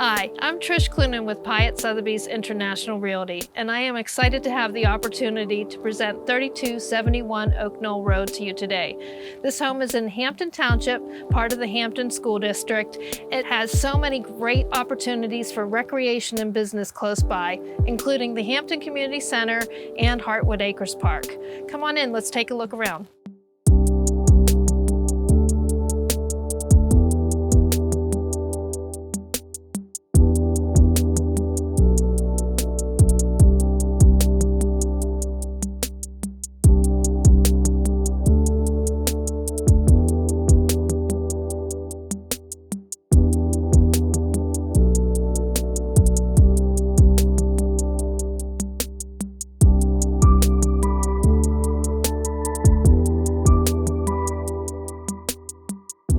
Hi, I'm Trish Cloonan with Piatt Sotheby's International Realty, and I am excited to have the opportunity to present 3271 Oaknoll Road to you today. This home is in Hampton Township, part of the Hampton School District. It has so many great opportunities for recreation and business close by, including the Hampton Community Center and Heartwood Acres Park. Come on in, let's take a look around.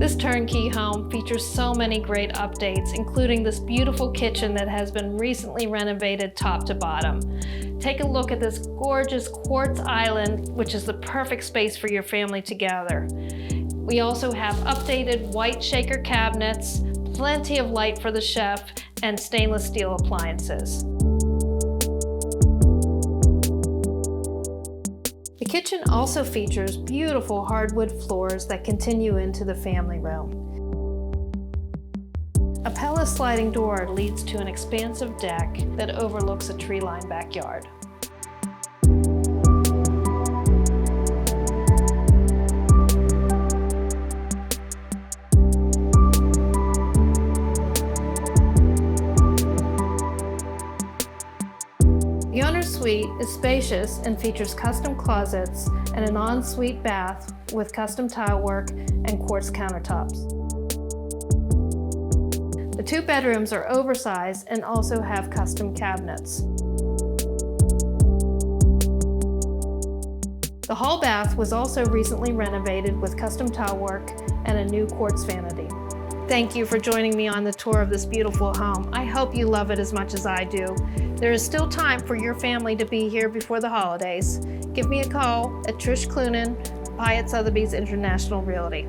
This turnkey home features so many great updates, including this beautiful kitchen that has been recently renovated top to bottom. Take a look at this gorgeous Quartz Island, which is the perfect space for your family to gather. We also have updated white shaker cabinets, plenty of light for the chef, and stainless steel appliances. The kitchen also features beautiful hardwood floors that continue into the family room. A Pella sliding door leads to an expansive deck that overlooks a tree-lined backyard. The owner's suite is spacious and features custom closets and an ensuite bath with custom tile work and quartz countertops. The two bedrooms are oversized and also have custom cabinets. The hall bath was also recently renovated with custom tile work and a new quartz vanity. Thank you for joining me on the tour of this beautiful home. I hope you love it as much as I do. There is still time for your family to be here before the holidays. Give me a call at Trish Cloonan, Piatt Sotheby's International Realty.